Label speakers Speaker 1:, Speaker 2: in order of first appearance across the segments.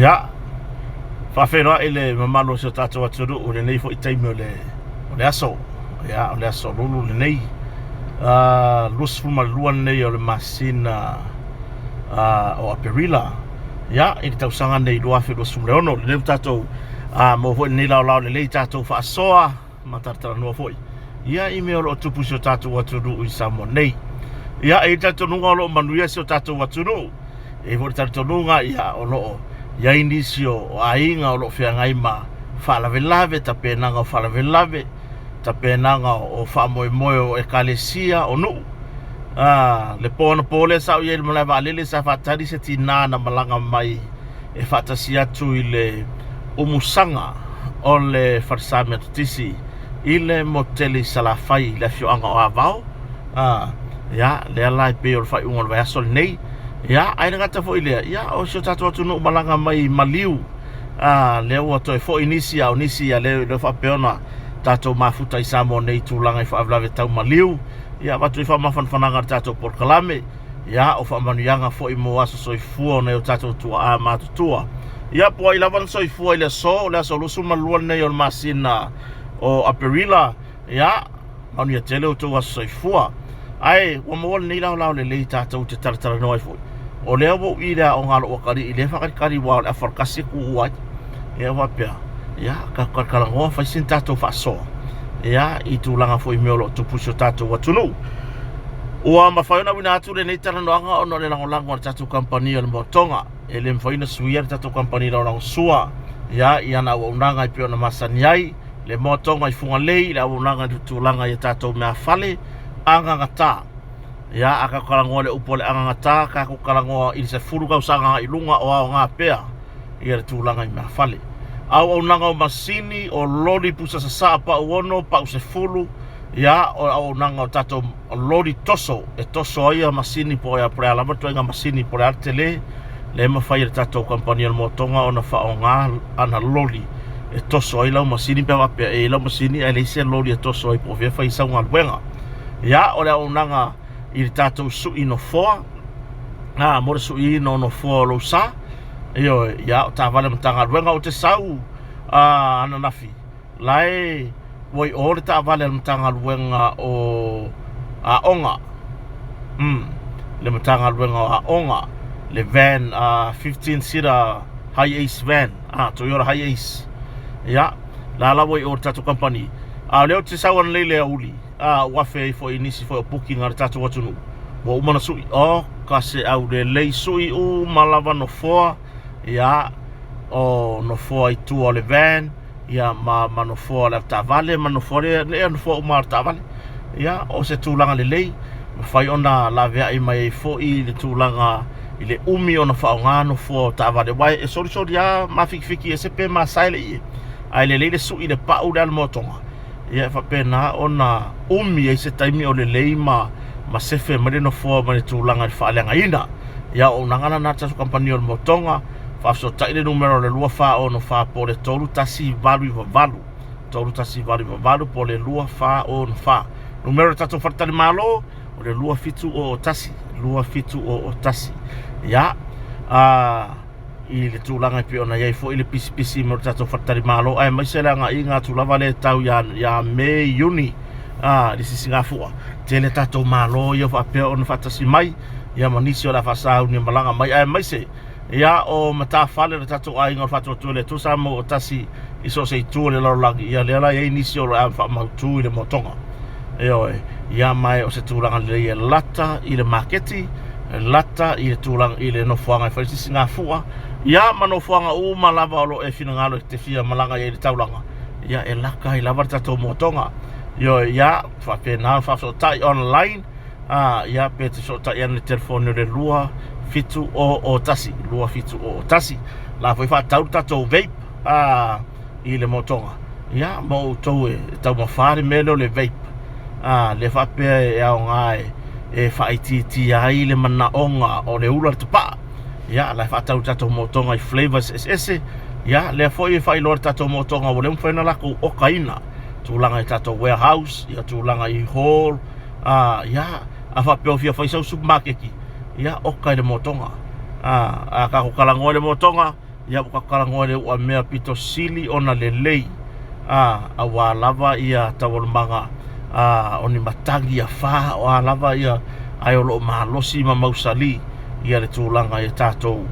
Speaker 1: Ya, whawhera ele mamalo se tātou aturu o le nei fo i taimi o le aso. Ya, o le aso lulu le nei. Lusfuma luan nei o le masina o Aperila. Ya, i tau sanga nei luafe lusfuma le ono. Le nei tātou mo fo nei lau le nei tātou whaasoa ma tartara nua foi. Ya, i mea o tupu se o tātou aturu i Samoa nei. Ya, i tātou nunga o lo manuia se o tātou aturu. E fo tātou nunga ia o loo. Ya inisio o ainga o lo whiangai ma whalavelave, ta pēnanga o whalavelave, ta pēnanga o whamoe o ekalesia o nu. Le pōna pōle sa o iei malai waalele sa whatari se tinana malanga mai e whatasi atu i le umusanga o le wharisame atutisi i le moteli salafai le whioanga o avao. Ya, le alai pe o le whai unga le vaiasol nei. Ya, aina ngata fo ilea. Ya, o sio tatu atu no malanga mai maliu. Leo wato e fo inisia o nisia leo fa peona tatu mafuta i Samoa nei tūlanga i fa avlave tau maliu. Ya, watu i fa mafanfananga tatu por kalame. Ya, o fa manuianga fo i mo aso so i fua nei o tatu tua matutua. Ya, po i lavan so i fua i le so lusu maluan nei o masina o Aperila. Ya, manuia tele o tu aso so i fua. Ai, wa mo nei lau le lei tatu te taratara noai fo. O leo wo ira o ngalo o kari i le whakari wa a wharkasi ku uai. Ea wapea. Ia, ka karangoa whaisin tātou whasoa. Ia, i tūlanga fo i meolo tupusio tātou watunu. Ua mawhaiona wina atu le nei taranoanga o no le langolango na tātou kampani o le motonga. E le mwhaina suia le tātou kampani o lango sua. Ia, i ana ua unanga i pio na masani ai. Le motonga i funga lei, le unanga i tūlanga i tātou mea whale. Anga ngata. Ya, aka kalangoa le upo le anga ngata, ka kalangoa i se furu kau sanga i lunga o ao ngā pea. I le tūlanga i mea whale. Au nanga o masini o lori pusa sa saa pa uono, pa use furu. Ya, au nanga o tato o lori toso. E toso aia masini po ea prea lamatu inga masini po ea tele. Le mawhai le tato kampani al motonga o na whao ngā ana lori. E toso ai lau masini pia wapea. E lau masini e leise lori e toso ai po vea whai sau ngā luenga. Ya, o le au nanga i tātou sui no foa. Mora sui no foa lo sa. Io, ya, o tā wale matanga ruenga o te sau ananafi. Lai, wai o le tā wale matanga ruenga o onga. Le matanga ruenga o onga. Le van, 15-seater high ace van. Toyota high ace. Ya, la wai o le tātou company. Leo te sau an leile a uli. Wafe fo inisi fo puki ngā tātou watunu. Wa umana sui ka se au le lei sui malawa no foa. Ya, o no foa i tua o le van. Ya, ma no foa le tavale, ma no foa le no foa umar tavale. Ya, o se tūlanga le lei. Ma whai ona la vea i mai fo i le tūlanga i le umi o na whao ngā no foa tavale. Wai, e sori ya, ma fiki e sepe ma saile i. Ai le lei le sui le pau le almotonga. Ia whapena o na umi e se taimi o le lei ma sefe mare no foa mare tūlanga i whaaleanga ina. Ia o nangana nā tātou kampani o le motonga, whafso taile numero le lua wha o no wha po le tolu tasi valu i wavalu. Tolu tasi valu i wavalu po le lua wha o no wha. Numero tātou whartari malo o le lua fitu o tasi. Lua fitu o tasi. Ia, i le tūlanga i piona iei fo i le pisi mo tātou whatari malo. Ai mai se langa i ngā tūlawa le tau ya me yuni. Li sisi ngā fua. Te le tātou malo i o whapea o na whatasi mai. Ia manisi o la whasau ni malanga mai. Ai mai se. Ia o mata whale le tātou ai ngā whatua tū le tūsa mo o tasi i so se i tū le larolangi. Ia le ala iei nisi o le am whamau tū i le motonga. Ia mai o se tūlanga le i lata i le marketi. Lata i le tūlanga i le nofuanga i whaisisi ngā fua. Ia manofuanga malawa o lo e whina ngalo te whia malanga i le taulanga. Ia e laka i lawa tatou motonga. Ia whapena whafso tai online. Ia pe te so tai ane telefoni le lua fitu o tasi. Lua fitu o tasi. La fai whatau tatou vape i le motonga. Ia mo tau e tau mawhare mele o le vape. Le whapea e au ngai e whaititi ai le manaonga o le ula te paa. Ya, la fatau tatou motonga i flavors ese. Ya, le foi e fai lor tatou motonga o le mwhaina lako o kaina. Tūlanga i tatou warehouse, ya tūlanga i hall. Ya, a whapeo fia whaisau supermarket ki. Ya, o kai le motonga. A kako kalangoa le motonga. ia ukakalangoa le ua mea pito sili ona lelei a wā lava ia tawalumanga o ni matangi a wha o a lava ia ai o loo mahalosi ma mausali ia le tūlanga ia tātou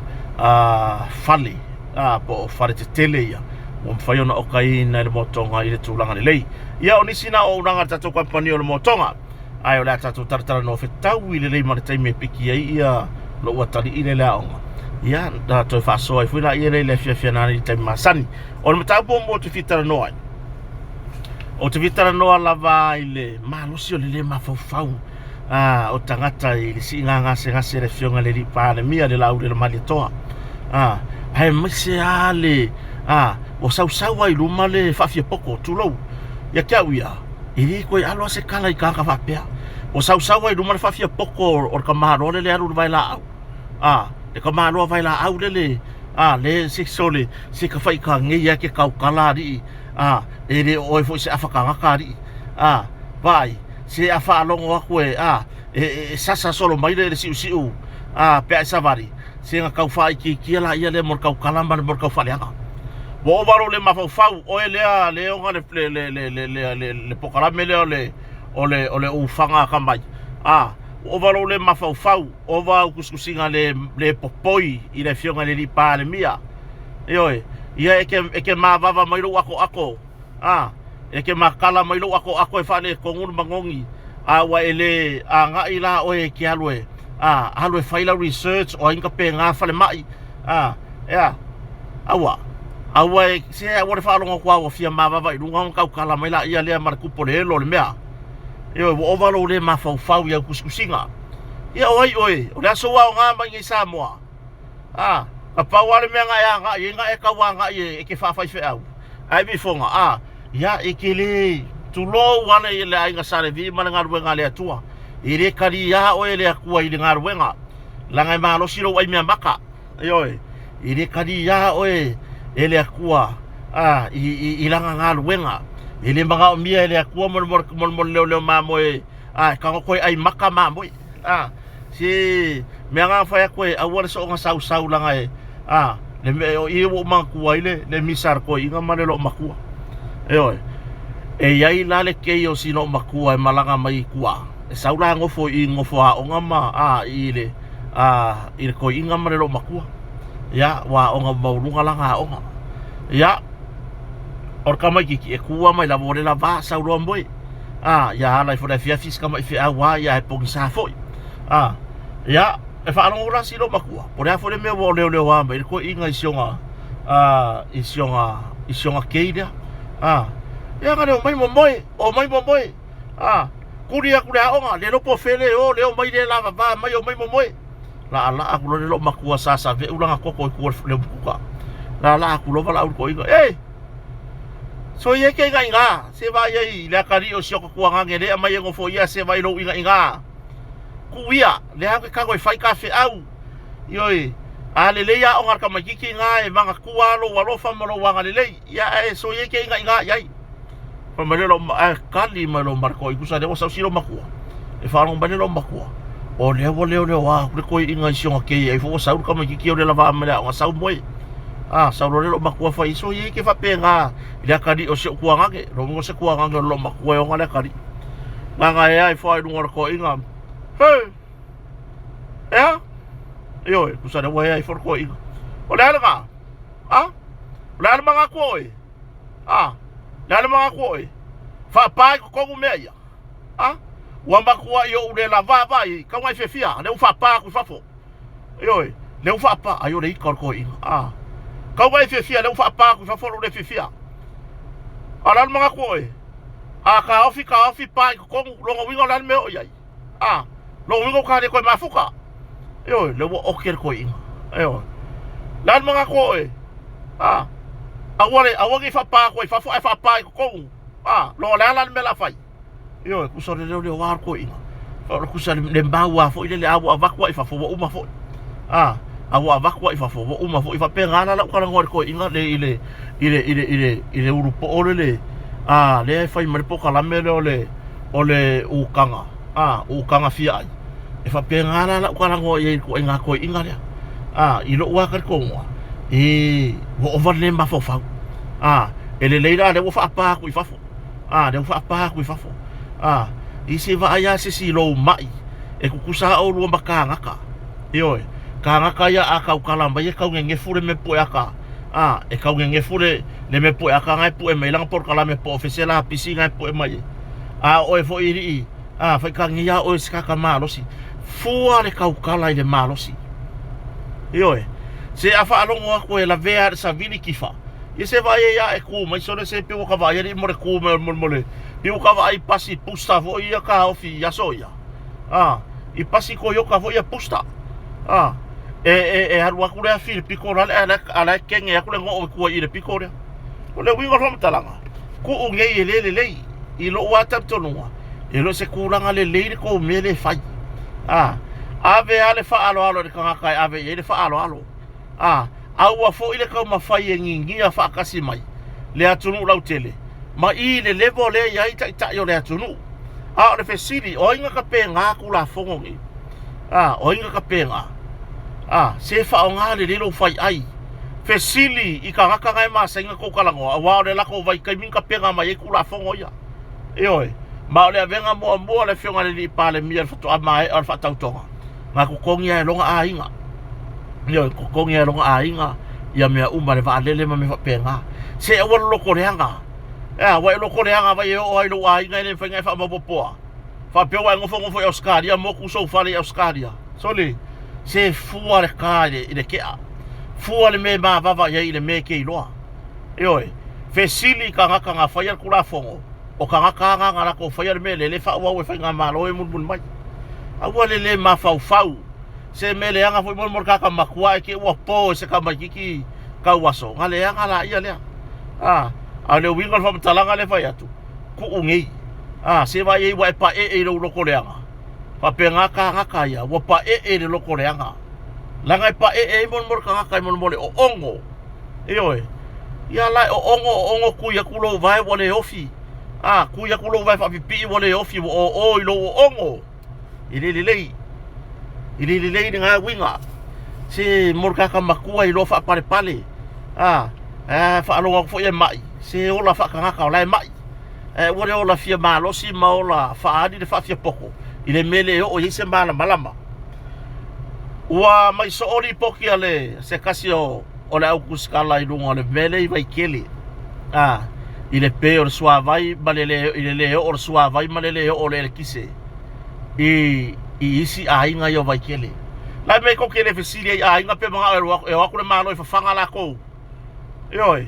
Speaker 1: fale po whare te tele ia o mwhaiona o kai na le motonga i le tūlanga lelei ia o nisina o unanga tātou kampani o le motonga ai o le tātou taratara no whetau i lelei ma le taime piki ai ia lo ua tali i le laonga ia da toi whasoa i whila i le fia nani i taime masani o le matapo mo te fitara noa o te fitara noa lava i le malosi o le mawhauwhau o tangata i le si ngase le fionga le ripa le mia le lau le mali toa hai mese ale o sau ai luma le whawhia poko tūlau ia kia uia i ri koe aloa se kala i kāka whapea o sau ai luma le whawhia poko o ka maroa le aru vai la au le ka maroa vai la au le se sole se ka whai ka ngei ake kau kalari e re oi fo se afakanga kari vai se afa longo aku e sasa solo mai le siu pe savari se nga kau fai ki la ia le mor kau kalamba le mor kau faleanga bo varo le mafau o le onga le pokalame le ole u fanga kambai o varo le mafau o va kuskusinga le popoi i le fionga le ripa le mia oi ia eke mavava mai lo ako e ke makala mai lo ako e fale kongun mangongi wa ele nga ila o e ki alwe alwe faila research o inga pe nga fale mai awa se wa fa lo kwa o fia mavava i lunga ka kala mai la ia le mar kupo le lo le mea yo o valo le mafau ia kuskusinga ia oi o le so wa nga mai sa moa ka pawale me nga e ka wa nga e ke fa fe au ai bi fonga ia ekele tulo wana ile ai nga sare vi mana nga ruenga le atua ire kali ya o ile akua ile nga ruenga langa ma lo silo ai me maka oi ire kali ya o ile akua i langa nga ruenga ile manga mia ile akua mo le mamo ka ko ai maka mamo si me nga fa ya ko awar so nga sau langa le me i wo makua ile le misar ko inga manelo makua e ai la le ke o sino makua e malanga mai kua e saula ngofo i ngofo a onga ma ile ko inga manelo makua ya wa onga maulunga langa onga ya orka mai ki e kua mai la vole la va saulo mboi ya la fo da fia fiska mai fia wa ya e pong sa foi ya e fa no ora silo makua por afo le me wo le wa mai ko inga isionga keida ya ngare o mai momoi kuria onga le lo po fele o le o mai le lava va mai o mai momoi la aku le lo makua sa ve ulanga koko ku le buka la aku lo vala ko inga so ye ke nga se va ye le kari o sio ko nga ngere mai ngo fo ia se vai lo inga kuia le ha ka ko fai ka fe au yoi ale le ya onga ka makiki nga e manga kualo walo fa mo lo wanga le ya so ye ke nga yai pa malelo kali malo marko i kusa de o sa silo makua e fa no balelo makua o le wa ko inga sio ke e fo sa ka makiki o le lava mala o sa moi sa lo makua fa iso ye ke fa penga le kali o sio kuanga ke ro ngo se kuanga lo makua o nga le kali nga ya e fa no ko inga yo kusa de wa ya e for ko inga o le nga la mga ko la mga ko fa pa ko meia wa makua yo le lava vai ka mai fefia le fa pa ku fa fo yo le fa pa ayo le ko inga ka mai fefia le fa pa ku fa fo le fefia ala mga ko ka ofi pa ko lo wingo la me o yai lo wingo ka de ko mafuka yo le wo oker ko inga yo la mga ko awale fa pa ko fa pa ko lo la me la fai yo ku so le war ko inga fa ku sa le mbawa fo ile awu avakwa fa fo uma fo awu avakwa fa fo uma fo fa pengana la ka ngor ko inga le ile urupo ole le fai mar po kala me ole u kanga fia fa pengana la ka ngor ye ko inga le i lo wa ka ko wo over le mafo fa ele leila le wo fa pa ku ifafo le fa pa ku ifafo i se va aya se si lo mai e kukusa o lo makanga ka ioe kanga ka ya aka ukalamba ye kau nge fure me po aka e kau nge fure le me po aka ngai po e mai lang por kala me po ofisela pisi ngai po e mai o e fo iri fa ka ngia o ska ka malosi fua le kau kala ile malosi ioe se afa alongo ko e la vea sa vini kifa ye se va ya e ku mai so se pe o ka va ye mo re ku mo le pi o ka va ai pasi pusta vo ia ka ofi ya soia i pasi ko yo ka vo ia pusta haru aku rea fili pikora ala kenge aku le ngo ku i le pikora o le winga rom talanga ku unge le i lo wata tonua e lo se kuranga le ko mele fai ave ale fa alo de kanga kai ave ye le fa alo au fo ile ka ma fai ngi fa kasi mai le atunu lau tele ma i le level le ya ita yo le atunu le fesili o inga ka pe nga ku la fongo ngi o inga ka pe nga se fa o ngale le lo fai ai fesili i ka ngaka ngai ma senga ko kalango wa le la ko vai kai min ka pe nga mai ku la fongo ya oi ma le venga mo le fionga le pa le mi foto mai al fa tau tonga ma ku kongia longa ainga io ku kongia longa ainga ya me uma le va le ma me fa pe nga se o lo ko reanga wa lo ko reanga va yo ai lo ainga le fa ngai fa mo poa fa pe wa ngofo ngofo Australia mo ku so fa le Australia soli se fua le kare i le kea fua le me ma vava ia i le me ke iloa oi fesili ka ngaka nga faya kula fongo o ka ngaka nga la ko faya le me le fa wa we fa nga malo e mun mai awa le ma fau se me le anga foi mo ka makua ke wa po se ka makiki ka waso nga le anga la ia le a le winga fa talanga le faya tu ku ungi se va ye wa pa e lo ko le anga pa pe ngaka ya wa pa e le loko leanga langa pa e mon mor ka mon mole o ongo oi ya la o ongo ku ya kulo vai wole ofi ku ya kulo vai fa pipi wole ofi o lo ongo ile nga winga se mor ka makua i lo fa pale fa lo fo ye mai se ola fa ka la mai wole ola fia malo si maola fa adi de fa fia poko ile mele o yese malama wa mai so ori poki ale se kasio o le au kuskala i lunga le mele i vai kele ile pe o sua vai malele ile le o sua vai malele o le kise i isi ainga yo vai kele la me ko kele fesili ainga pe manga e wa ku le malo i fa fanga la ko oi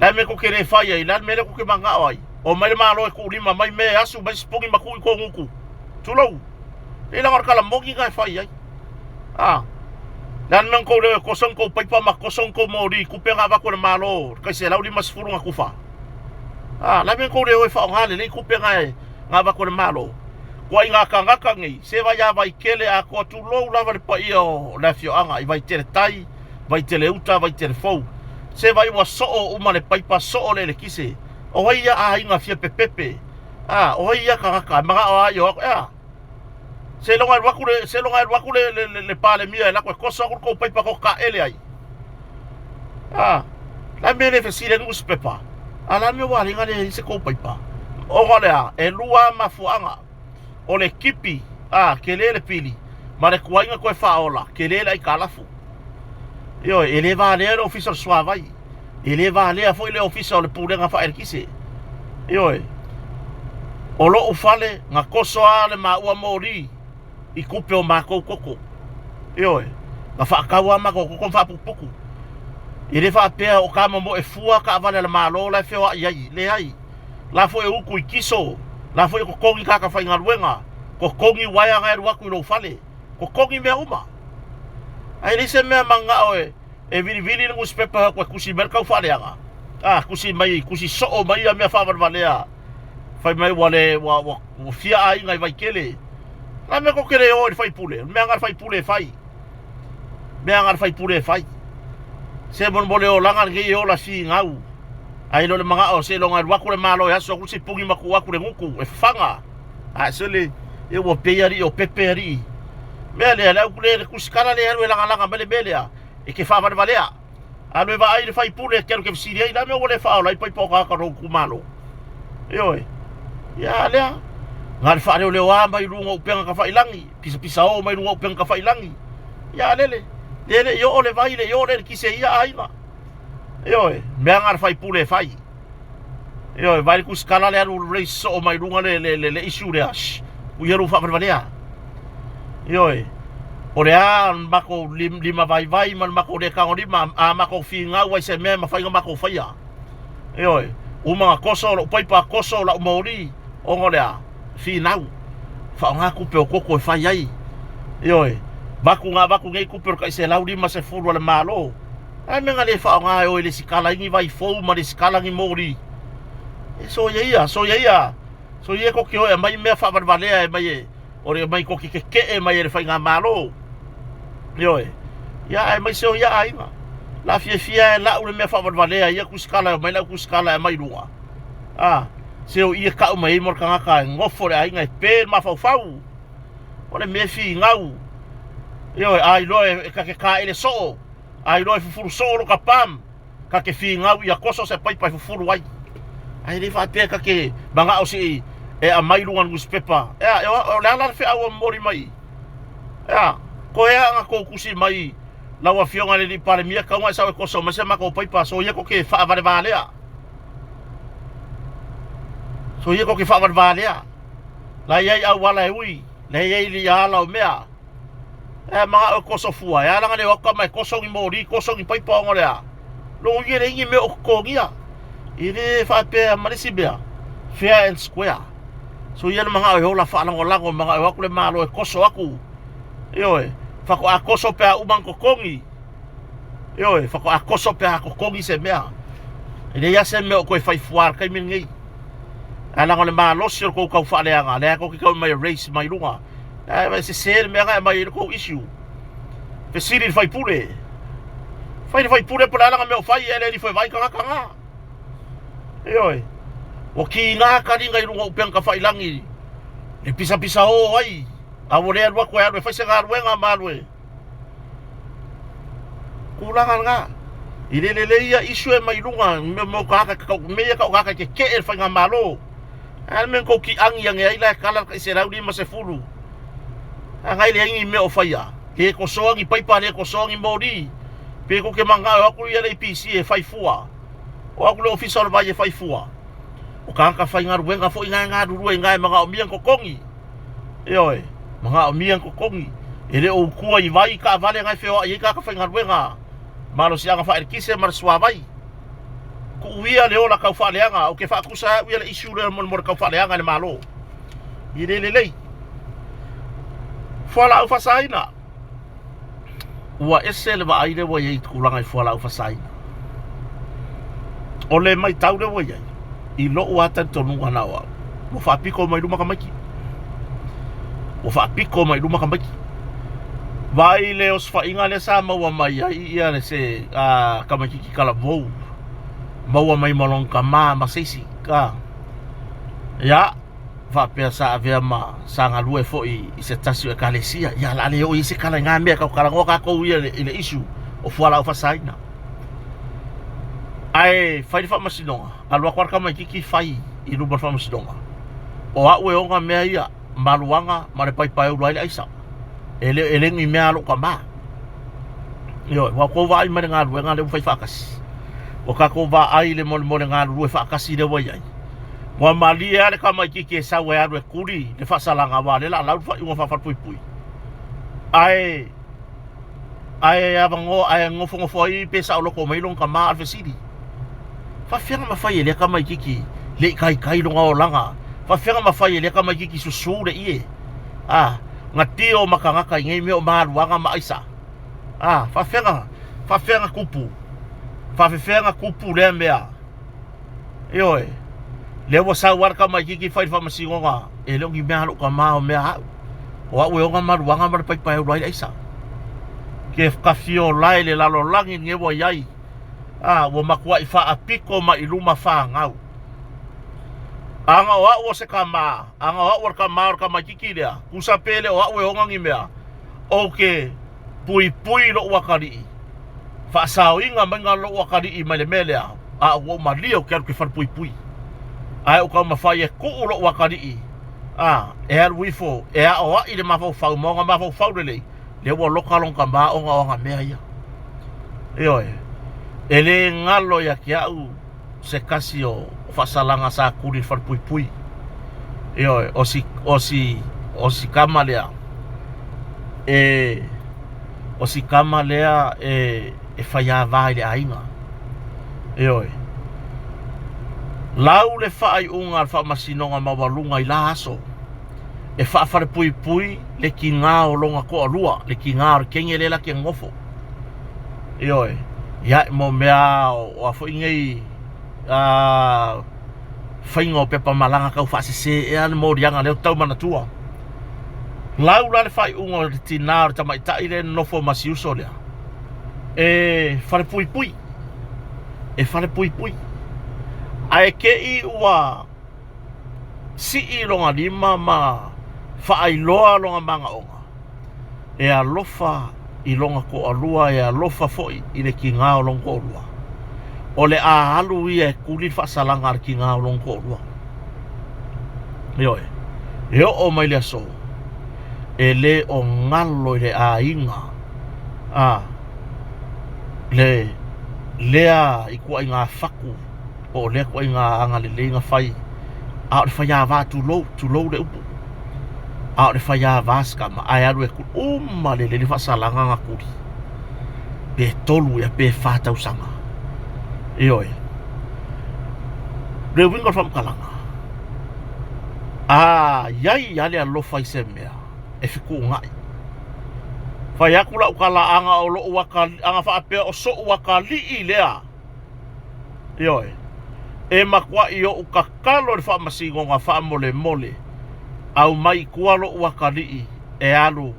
Speaker 1: la me ko kele fa ia la mele ko ke manga oi o mai malo e ku lima mai me asu mai spongi maku ko nguku tulou e la marca la mogi ga fai ai dan nang ko le kosong ko pai pa ma kosong ko mori ku pe ga va ko malo ka se la uli mas furu nga kufa la men ko le fa ngale le ku pe nga va ko malo ko inga ka ngi se va ya vai kele a ko tulou la va pa io la fio anga i vai tere tai vai tele uta vai tere fou se vai wa so o uma le pai pa so le kise o ia a inga fia pepepe o ia ka ma o yo se lo ngal wakule le pale mia la ko so ko pai pa ko ka ele ai la me le fesile no spepa ala me wa linga le se ko pai pa o gole e lua mafuanga o le kipi ke le pili ma le kuinga ko fa ola ke le ai kalafu yo ele va le official swavai ele va le foi le official le pulenga fa erkise yo o lo o fale nga koso ale ma ua mori i kupe o mako koko ioe nga fa kawa mako koko fa pupuku i le fa pea o kama mo e fua ka vale la malo la feo ai le ai la fo e uku i kiso la fo e kokongi kaka fa inga luenga kokongi waya nga e waku i lo fale kokongi mea uma ai le se mea manga oe e vili ngu spepa kwa kusi merka u fale anga kusi soo mai a mea fa valea fai mai wale wa fia ai ngai vai kele la me ko kere o fai pule me angar fai pule fai se bon bole o langar ge o la si ngau ai lo le manga o se lo ngai wa ku le malo ya so ku si pungi maku wa ku le nguku e fanga se le e wo peyari o peperi mele la ku le ku skala le langa mele e ke whaafare valea. Anu e wa ai le whai pule kero ke visiri ai, la me o le whao lai pai poka ka rou kumalo. Ioe, ia lea. Ngā le whaare o leo a mai runga upenga ka whailangi, pisa o mai runga upenga ka whailangi. Ia lele, lele i o le vai le i o le kise ia aina. Ioe, mea ngā le whai pule whai. Ioe, vai ku skala le anu reis so o mai runga le isu le ash. Uiaru whaafare valea. Ioe, o le a mako lima vai man mako le kango lima a mako fi ngau ai se mea mawhainga mako whaia. Ioe, umanga koso la upaipa koso la umauri o ngole a fi nau. Whao ngā kupe o koko e whai ai. Ioe, baku ngei kupe o kai se lau lima se furu ale malo. Ai menga le whao ngā o le sikala ingi vai fou ma le sikala ngi mori. So ia. So ia koki o e mai mea whaafare valea e mai e. O re mai koki ke e mai e le whai ngā malo. Ioe, ia e mai seo ia aina. La fia e la ule mea whaafare valea ia kuskala mai lau kuskala e mai runga. Seo ia kau mai mor kangaka e ngofo le ainga e pēr ma fau. O le mea fi ngau. Ioe, ai loe e kake ka ele soo. Ai loe fufuru soo lo ka pam. Kake fi ngau ia koso se pai fufuru wai. Ai le whaapea kake manga o si e a mai runga newspaper. Ea, o le ala fe awa mori mai. Ea, ko ea nga kou kusi mai lawa fionga le li pale mia kaunga e sawe koso mese mako paipa so ia ko ke whaavare valea. So ia ko ke whaavare valea. La iai au wala e ui. La iai li ala o mea. E mga o koso fua. E alanga le waka mai koso ngi mori, koso ngi paipa o ngolea. Lo ngi re ingi me o kongia. I re whaapea marisi bea. Fair and square. So ia le mga o hola whaalango lango mga o aku le malo e koso aku. Ioe, whako a koso pea umang kokongi. Ioe, whako a koso pea kokongi se mea. E le ia se mea o koe whaifuar kai min ngei. Alango le maa losi o kou kau whaaleanga. Lea kou ki kau mai race mai runga. E se sere mea ngai mai kou issue. Pe siri ni whaipure. Whaipure pula alanga mea o whai ele ni whai vai kanga. Ioe, o ki ngā karinga i runga upeang ka whailangi. E pisa o ai. Awo rea rua koe arwe, whaise ngā ruenga marwe. Kurangan ngā. I le ia isu e mai runga, mea kau kaka ke e whai ngā malo. Ana men kou ki angi ange aila e kala ka ise rauri ma se furu. Ngai le ingi mea o whaia. Ke kosoangi paipa le kosoangi mori. Pe ko ke manga o aku ia le PC e whai fua. O aku le ofisa o le vai e whai fua. O kaka whai ngā ruenga fo i ngā rurua i ngā e mga o mian kokongi. Ioe. Mga o mian kokongi. E le o kua i vai ka vale ngai wheo i ka whai ngā ruenga. Malo si anga whaere kise mara sua vai. Ko uia le ola kau whaaleanga. O ke whaakusa uia le isu le mora kau whaaleanga le malo. I le lei. Whala au whasaina. Ua ese le wa aire wa iei tukulanga i whala au whasaina. O le mai tau le wa iei. I lo ua atan tonunga na wau. Mo whaapiko mai luma kamaki. O whaapiko mai luma kamaki. Vai le os whainga le sa maua mai ai ia le se kamaki ki kala vou. Maua mai malong ka maa maseisi ka. Ia, whapea sa avea ma sa ngā lue fo i se tasio e kalesia. Ia la leo i se kala ngā mea kau karango kako ia i le isu o fuala au whasaina. Ai, whai wha masinonga. Alua kwarka mai kiki whai i rubar wha masinonga. O au e onga mea ia maluanga ma le paipai uru aile aisa. Ele ngi mea alo ka maa. Io, wa ko vai ma ngā lue ngā leo whai whakasi. O kako va ai le mole ngā lue whakasi le wai ai. Wa mali ale ka mai kiki e sawe aru e kuri le whasalanga wa le la lau wha iunga whawharpui pui. Ai avango ai ngofo ai pesa o loko mailong ka maa alfesiri. Whawhenga mawhai le ka mai kiki le kai longa o langa. Whawhenga mawhai le ka mai kiki susu le ie. Ngā tio makangaka i ngei meo maaruanga maaisa. Whawhenga kupu. Whawhenga kupu le mea. Ioe. Lewa sa warka mai kiki whai whamasingonga. E leo ki mea ka maa o mea hau. O au e onga maruanga mara paipai o rai aisa. Ke kawhio lai le lalo langi ngewa iai. Wa makua i wha apiko ma i luma wha ngau. Anga o au o se ka maa. Anga o au o ka maa o ka mai kiki lea. Kusa pele o au e onga ngi mea. O ke pui lo wakari. Whaasaoinga mai ngā loa kari I mai le mele au. A o malia o kia ke whanpui pui. Ai o kau mawhai e kuu loa kari I. E aru wifo, e a o ai le mawhau whau, maunga mawhau whau le le ua lokalong ka maa o ngā mea ia. E oe, e le ngalo ia ki au se kasi o whasalanga sa kuri whanpui pui. E oe, o si kama lea. O si kama lea e whaia vai le ainga. E oe. Lau le whaai unga al wha masinonga mawalunga I la aso. E whaafare pui pui le ki ngā o longa ko alua. Le ki ngā o kenge lela ki ngofo. E oe. Ia mo mea o a fo ingei whainga o pepa malanga kau whaasese e ane morianga leo tau manatua. Lau la le whaai unga o le tina o tamaitai le nofo masiuso lea. E whare pui pui. E whare pui pui. Ai ke I ua si I longa lima ma whaailoa longa manga onga. E alofa I longa ko alua e alofa foi I le ki ngā o longa ko alua. O le a alu I e kuli whaasalanga ar ki ngā o longa ko alua. Ioe. E o mai le aso. E le o ngalo I le a inga. Lea I kua I ngā whaku. O lea kua I ngā anga le ngā whai. A o le whai a wā tu lou le upu. A o le whai a wā skama. Ai aru e ku uma le whasalanga ngā kuri. Pe tolu e pe whātau sanga. E oe. Le winga whamkalanga. Iai ale a lofa I se mea. E whiku ngai. Whai aku lau ka la anga o lo waka anga whaapea o so waka li I lea. E oe. E makua I o ukakalo le whaamasingo ngā whaamole mole. Au mai kualo waka li e alu.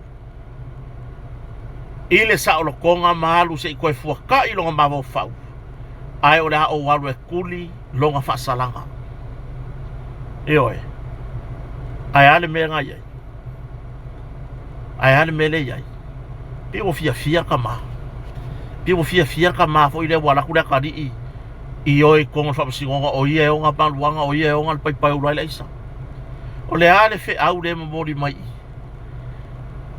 Speaker 1: Ile sa o lo konga mahalu se I koe fuaka I longa mawau whau. Ai o lea o walu e kuli longa whaasalanga. E oe. Ai ale mea ngai ai. Ai ale mele iai. Pe o fia ka maa. Pe o fia ka maa fo I le walaku le kari I oi konga whaamasingonga o ia e o ngā maluanga o ia e o ngā pai urai le isa. O le ale fe au le mamori mai.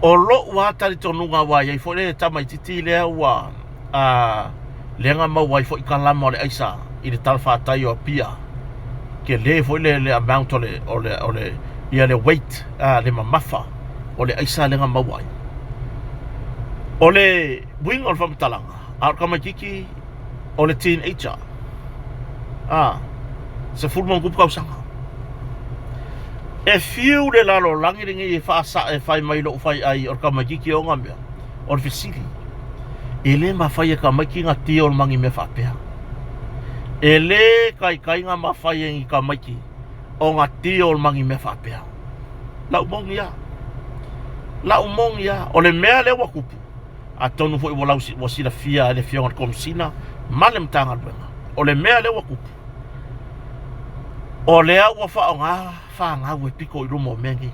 Speaker 1: O lo watari tonunga wai ai fo le tamai titi le ua lenga mau wai fo I kalama o le isa I le talwhātai o pia. Ke le fo le amount o le ia le weight le mamafa o le isa lenga mau wai. O le wing o le whamtalanga. Ar kamakiki o le teenager. Se fulma ngupu kausanga. E fiu le lalo langi ringi e whaasa e whai mai lo whai ai or kamakiki o ngā mea. O le fisili. E le ma whai e kamaki ngā tia o le mangi me whapea. E le kai ngā ma whai e ngi kamaki o ngā tia o le mangi me whapea. Lau mongi ya. Lau mongi ya. O le mea le wakupu. A tonu fo I walau wasila fia e le fia ngat komisina. Male mtanga luenga. O le mea le wakupu. O lea ua whao ngā whanga ue piko I rumo mengi.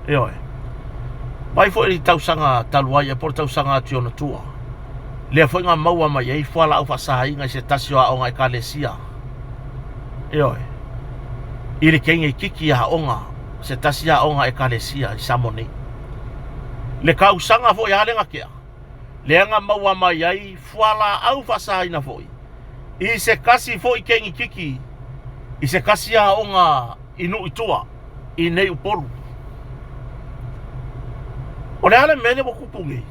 Speaker 1: E oe. Mai fo I tausanga taluai e por tausanga tiona tua. Lea fo ngā maua mai ei whala au whasainga I se tasio a onga I kalesia. E oe. I le kenge I kiki a onga se tasia a onga I kalesia I samoni. Le kausanga fo I halenga kea. Lea ngā maua mai ei whala au whasaina fo I se kasi fo I kengi kiki. I se kasi a onga inu itua. I nei upolu. O le ale mele mo kupungi.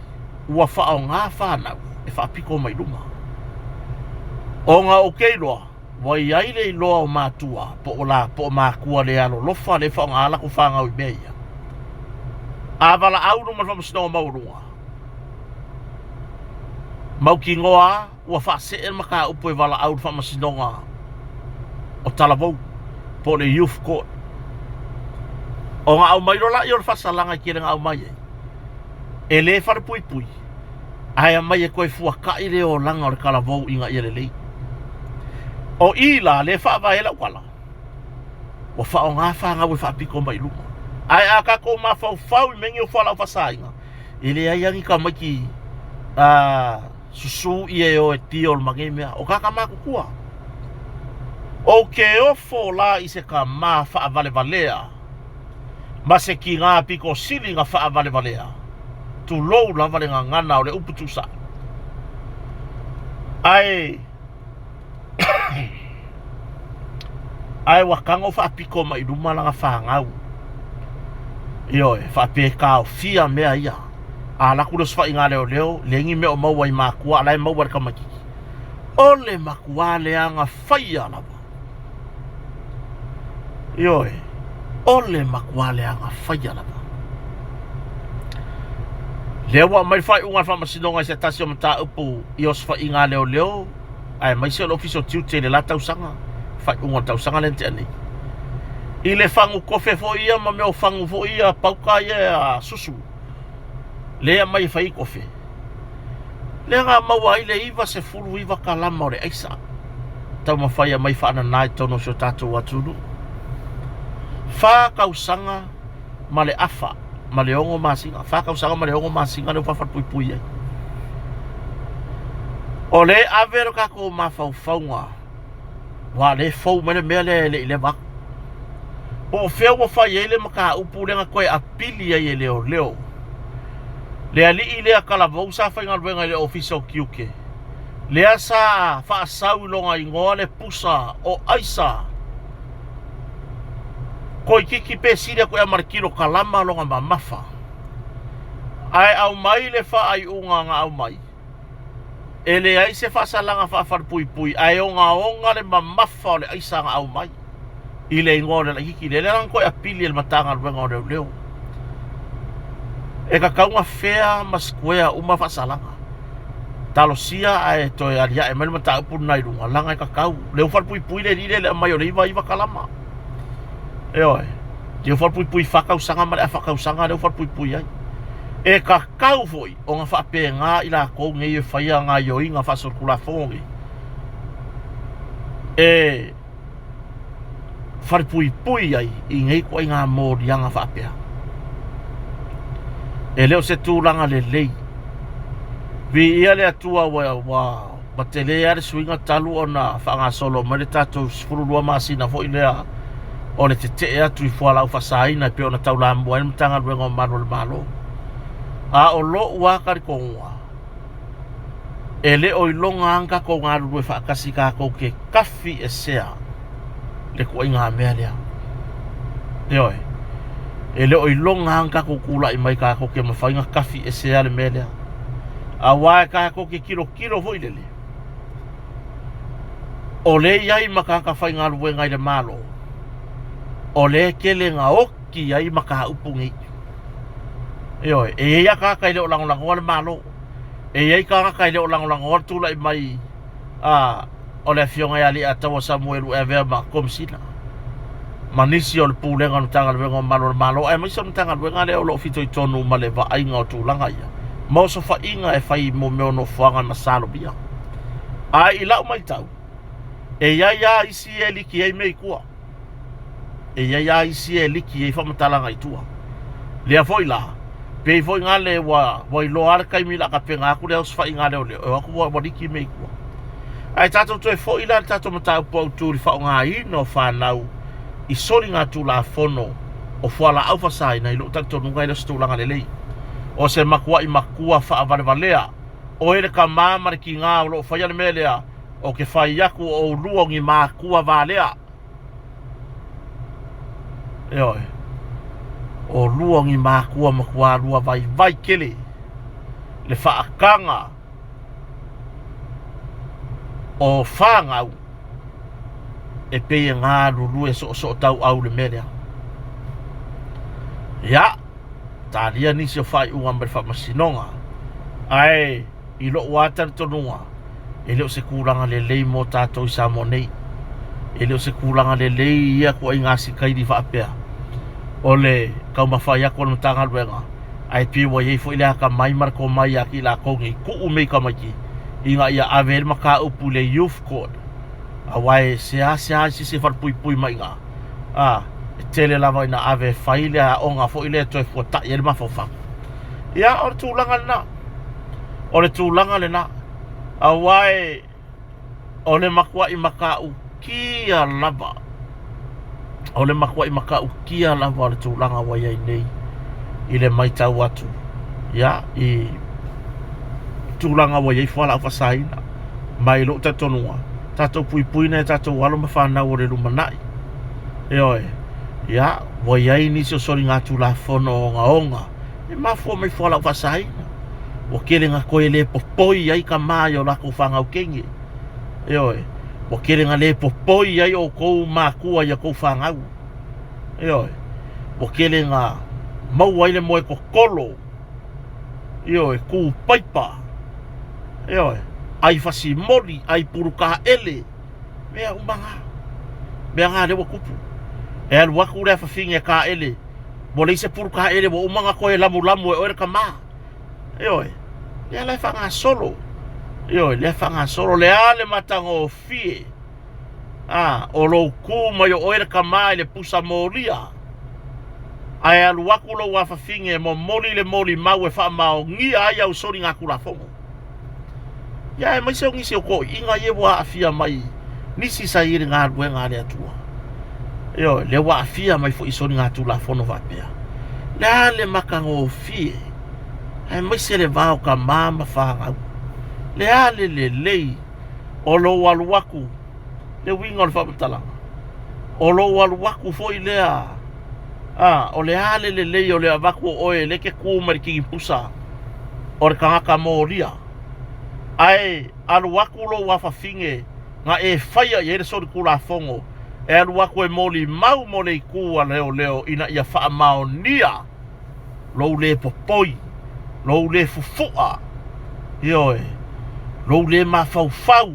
Speaker 1: Ua whao ngā whanau. E whaapiko mai lunga. O ngā okeiloa. Wai aile I loa o mātua. Po o la po o mākua le alo. Lofa le whao ngā lako whangau I meia. A wala auru man whamasino maurunga. Mau ki ngoa, ua whaase e maka upo e wala auru whamasinonga o Talavou, po le youth court. O ngā au mairo la I o le whasalanga ki ngā au mai e. E le whare pui pui. Ai a mai e koe fuaka I le o langa o le Talavou I ngā I le lei. O I la le whaava e lau kala. Wa whao ngā whanga ue whaapiko mai luma. Ai a kako ma fau fau I mengi o whala o whasainga. E le ai angi ka mai ki susu ia o e tio mangi mea o kaka maku kua o ke ofo la i se ka ma fa vale valea ma se ki ngā piko sili ngā fa vale valea tu lou la vale ngā ngana o le uputu sa ai ai wakango fa piko mai ruma la ngā fa ngau io e fa pe ka o fia mea ia ala ku dos fa inga leo lengi me o mau wai makua lai mau war kamaki ole makua le anga faia la io e ole makua le anga faia la lewa mai fai unga fa masinonga se tasio mata upu ios fa inga leo ai mai se official tute le la tausanga fai unga tausanga lente ani ile fangu kofe fo ia ma me o fangu fo ia pauka ia susu lea mai fai kofe lea ngā maua i le iwa se fulu iwa kalama o le aisa tau mawhaia mai whaana nai tono sio tātou atunu whākausanga ma le afa ma le ongo māsinga whākausanga ma le ongo māsinga leo whawhat pui pui ai o le avero kako ma whauwhaunga wa le fau mene mea le wak o whea wa whai ele maka upu lenga koe apili ai e leo lea li i lea kalavou sa whainga ruenga le official kiuke lea sa whaasau longa i ngoa le pusa o aisa koe kiki pe siria koe amarikiro kalama longa mamafa ai au mai le wha ai unga nga au mai e le ai se whaasalanga whaafar pui pui ai onga le mamafa o le aisa nga au mai i le ingoa le hiki le lang koe apili le matanga ruenga o leo e ka kaunga fea maskwea uma whasalanga talosia ai toi alia e melma ta upu nai runga langa e ka kau leo whar pui pui le rire le mai o le iwa kalama e oi leo whar pui pui whakausanga ma le a whakausanga leo whar pui pui ai e ka kau foi o ngā whape ngā i la kou ngei e whaia ngā ioi ngā whasorkula fongi e whar pui pui ai i ngei kua i ngā mōri ngā whapea e leo se tūranga le lei vi ia le atua wa te lea le suinga talu o na whanga solo ma le tātou sifururua masina fo i lea o le te atu i fuala u whasaina pe o na tau la mua ni mtanga ruenga o mano le malo a o lo uakari kongua e le o ilonga anga ko ngā rurue whaakasi ka kou ke kafi e sea le kua inga mea lea e oi e leo i longa hanga ko kula i mai ka ko ke mawhainga kafi e se ale melea a wae ka ko ke kilo vo i lele o le iai maka ka whainga aluwe ngai le malo o le kele ngā oki iai maka upu ngi e oi e ia ka kai leo langolango le malo e iai ka kai leo langolango tula i mai o le fionga i ali a tawa Samuelu e vea ma komsina manisi o le pūlenga no tanga luenga o malo ai maisa no tanga luenga leo lo fito i tonu ma le va ainga o tūlanga ia mauso fa inga e fai mo meo no fuanga na salo bia ai i lau mai tau e ia isi e liki e mei kua e ia isi e liki e whamatalanga i tua lea foi la pe foi ngā le wa i lo arkai mi la ka penga aku leo sfa inga leo leo aku wa liki mei kua ai tato to e foi la tato matau po tūri fa ngā ino whanau i sori ngā tū la fono o fuala au fasai na i lo tak tonu ngai le stulanga lelei o se makua i makua wha valea o ele ka mamare ki ngā o lo whaiane melea o ke whai aku o ruongi makua valea e oi o ruongi makua rua vai kele le whaakanga o whangau e pei ngā ruru e so tau au le melea. Ia, tā lia nisi o whai unga mre whamasinonga. Ai, i lo watar tonua, e leo se kūranga le lei mo tātou i sa monei. E leo se kūranga le lei ia kua i ngā sikairi whaapea. O le kaumawhai ako na tanga luenga. Ai piwa iei fo i lea ka mai marako mai aki la kongi, ku umei ka maiki. I ngā ia aver maka upu le youth court. Awai se se far pui mai nga e tele lava ina ave faile a onga fo ile to fo ta yel ma fo fa ya or tu langa na o le tūlanga le na a wae o le makua I maka ukia lava o le makua I maka ukia lava o le tūlanga wai ai nei I le maitau atu ia I tūlanga wai ai whala awhasaina mai lo tatonua tatou pui pui na tatou walo mawhanau o le lumanai oe ia wai ai nisi o sori ngā tūla whono o ngā onga E mafua mai whala awhasaina o kere ngā koe le popoi ai ka mai o lako whangau kenge oe o kere ngā le popoi ai o kou mākua ia kou whangau oe o kere ngā mau ai le moe kokolo oe ku paipa oe ai fasi mori ai puruka ele mea umanga mea ngā lewa kupu e alu waku rea whawhinge ka ele mo leise puruka ele mo umanga koe lamu lamu e oere ka maa oe lea lai whanga solo oe lea whanga solo lea le matango fie o lo ku mai o oere ka maa le pusa moria ai alu waku lo wa whawhinge mo moli le moli mau e wha mao ngia ai au sori ngā kura whongo ia e mai se o ngisi o ko inga ye wa afia mai nisi sa iri ngā rue ngā lea tua le wa afia mai fo isori ngā tula whono wapea lea le makango fie ai mai se le vao ka mama whangau lea le lei o lo waluaku le winga o le whapatalanga o lo waluaku fo I lea o lea le lei o le avaku o oe le ke kumari ki pusa o le kangaka moria ai alu waku lo wa whawhinge ngā e whaia I ere sori kula whongo e alu waku e moli mau mo le kua leo ina ia wha mao nia lou le popoi lou le fufua ioe lou le mawhauwhau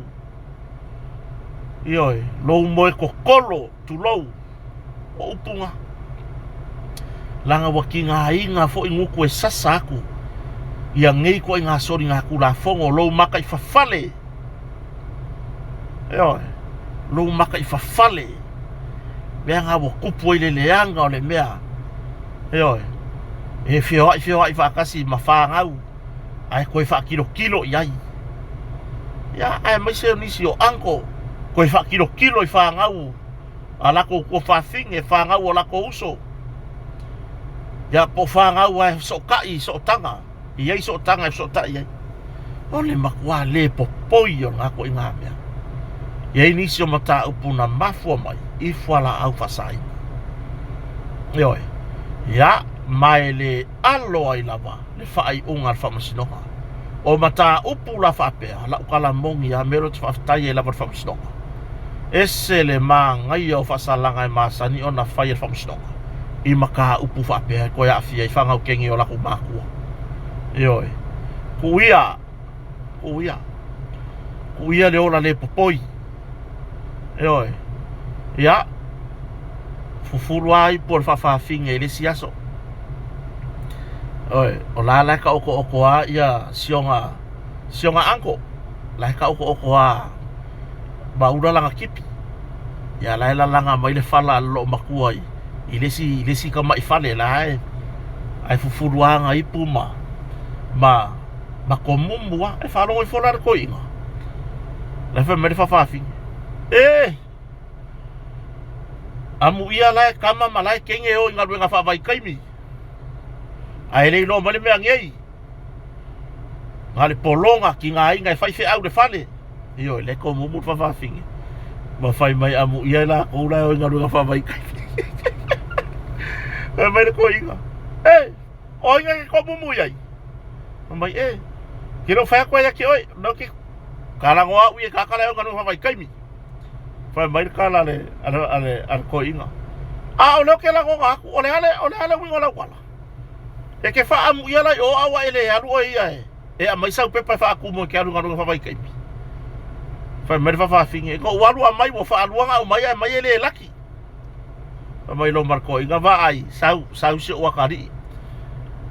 Speaker 1: ioe lou moe kokolo tu lou o upunga langa waki ngā inga fo inguku e sasa aku ia ngei ko ngā sori ngā kula whongo lou maka I whawhale oe lou maka I whawhale mea ngā wo kupu I le leanga o le mea oe e whioa I whakasi ma whāngau ai koe whakiro kilo I ai ia ai mai se nisi o anko koe whakiro kilo I whāngau a lako ko whawhinge whāngau o lako uso ia po whāngau ai so kai so tanga I ai so tanga so tai ai o le makua le popoi o ngā koe ngā mea iai nisi o mata upuna mafua mai I whala au whasai ioe ia mai le alo ai lava le whaai unga al whamasinoka o mata upu la whapea la ukala mongi a mero te whaftai e lava whamasinoka ese le maa ngai au whasalanga e maasani o na whai al whamasinoka I maka upu whapea koe awhia I whangau kengi o lako mākua ioe kuia le ola le popoi ioe ia fufuru ai por whawhawhinge I le siaso oe o la lai ka oko a ia sionga anko lai ka oko a maura langa kipi ia lai la langa mai le whala lo makua I lesi ka mai whale lai ai fufuru anga I puma ma komumua e whalongo I wholara ko inga lai wha mere whawhawhinge amu ia lai kama ma lai kenge o inga ruenga whawai kaimi ai rei no male mea ngei ngale polonga ki ngā inga e whaiwhi au le whale io le ko mumu whawhawhinge ma whai mai amu ia la koulai o inga ruenga whawai kaimi mai le ko inga o inga ke ko mumu iai mai kiro whai koe ia ki oi no ki kalangoa ui e kakala o inga ruenga whawai kaimi whai mai kala ale ko inga o leo ke lango ngaku o le hale wingo lau wala e ke wha amu ia lai o awa ele alu o ia e a mai sau pepa wha aku mo ke alu ngarunga whawai kaimi whai mai whawhawhinge e ko walu a mai mo wha aluanga o mai e mai ele e laki wha mai lo marko inga wa ai sau se o wakari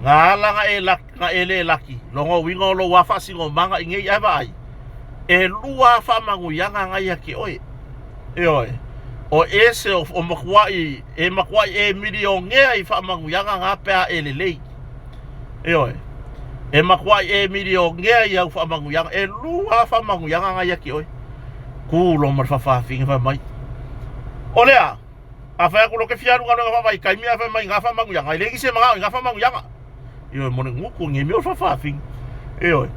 Speaker 1: ngā langa nga ele e laki longo wingo lo wafa singo manga ingei ai wa ai e lua wha mangu yanga ngai haki oe oe o ese o makuai e miri o ngea I wha mangu yanga ngā pēa ele lei oe e makuai e mirio ngea ia ufa mangu yang e lua fa mangu yang nga ia ki oi kulo mar fa finga fa mai olea a fa ko lo ke fiaru nga fa mai kai mi fa mai nga fa mangu yang ai legi se manga nga fa mangu yang io mo nguku ngi mi fa fing e oi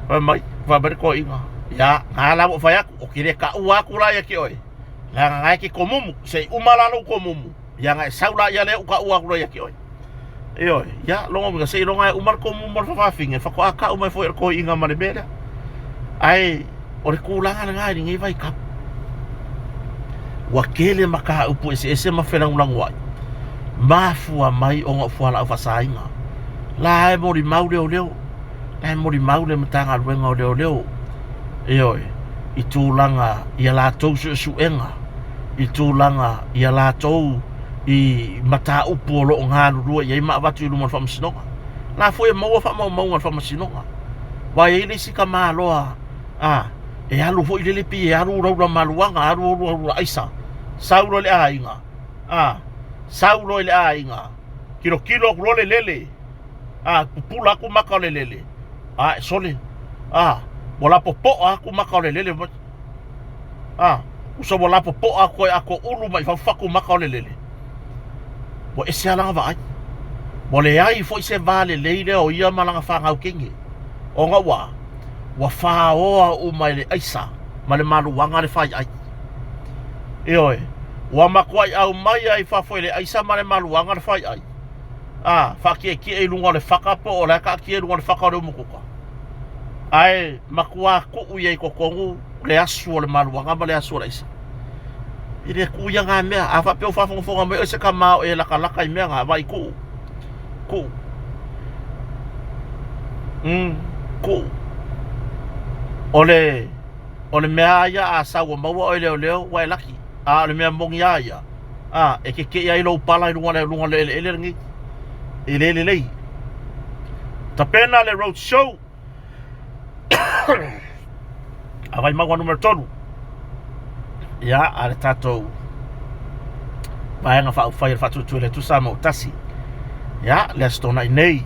Speaker 1: fa mai fa ber ko inga ya ngala mo fa ya o kire ka ua ku la ia ki oi la nga ki komumu se umala no komumu yang ai saula ia le ka ua ku la ia ki oi Io, ya longo mga sei longa umar ko mo mo fa finge fa ko aka umai fo ko inga mane bela. Ai ore kulangan nga ni vai kap. Wakele maka upu ese ma fela ulang wai. Mafua mai onga fuala fa sainga. La mo di mau leo. La mo di mau le matanga wenga leo. Io, itulanga ia la tou suenga. Itulanga ia la tou I mata upu lo nganu rua ia ma watu lu man famasinoga la foi mo fa mo man famasinoga wa ile sika maloa e alu foi le pi e alu ro maluanga alu aisa saulo le ainga saulo le ainga kilo ro le lele pupula ku maka le lele sole bola popo ku maka le lele uso bola popo ako ulu mai fa ku maka le lele Bo ese alanga vai. Bo le ai foi se vale leile o ia malanga fa ngau kingi. O nga wa fa o mai le aisa, male malu wanga le fai ai. Oi. Wa makwai au mai ai fa foi le aisa male malu wanga le fai ai. Fa ki e lunga le fakapo o la ka ki e lunga le fakaro mukuka. Ai makwa ku uye ko kongu le asu le malu wanga male asu le aisa. Ire ku ya nga mea afa pe fa fonga me se ka mau e la kala kai mea nga vai ku ole mea ya asa wa mau o leo wa laki le mea mong ya e ke ya ilo pala lunga le ngi le tapena le road show avai magwa numero 3 ya ale tato baenga fa fire fa tu le tu sama tasi ya le stona nei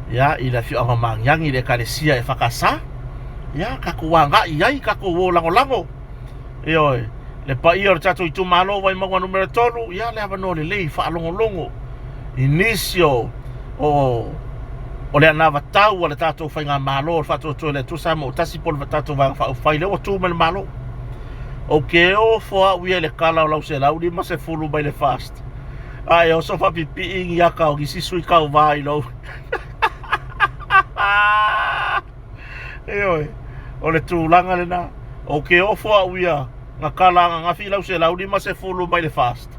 Speaker 1: ya ila fi anga mangyang ile kalesia e fakasa ya kakuwanga iai kako lango yo le pa io tato itu malo vai magwa numero 3 ya le avano le fa longo inicio o le nava tau le tato fa nga malo fa tu le tu sama tasi pol tato va fa ile o tu malo Okay, fo we le kala o se la udi ma se fulu by le fast. Ai o so fa pipi in ya ka o si sui ka vai lo. O le tulanga le na. Okay, fo we nga kala nga fi la se la udi ma se fulu by le fast.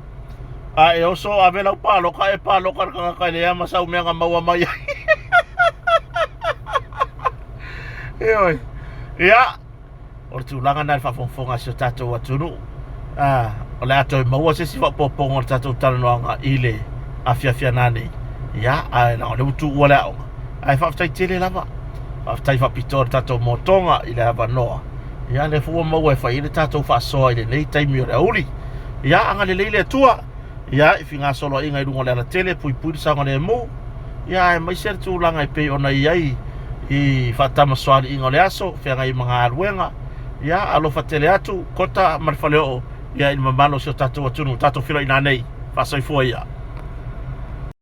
Speaker 1: Ai o so avela palo ka e palo ka le ama sa umia nga mawa mai. Ya o tu langa na fa fonga se tato watunu o le ato maua se sifa popongo tato talanoanga ile afia nane ya na le tu wala ai fa tai tele lava fa tai fa pitor tato motonga ile ava noa ya le fu maua fa ile tato fa so ile nei tai mi uli ya anga le leile tua ya finga solo inga idungo le tele pui sanga le mo ya mai ser tu langa pe ona iai I fatama swali inga le aso fe ngai mga aruenga ya alo fatele atu kota marfaleo ya il mamalo so tato watunu tato filo ina nei fa soi foi ya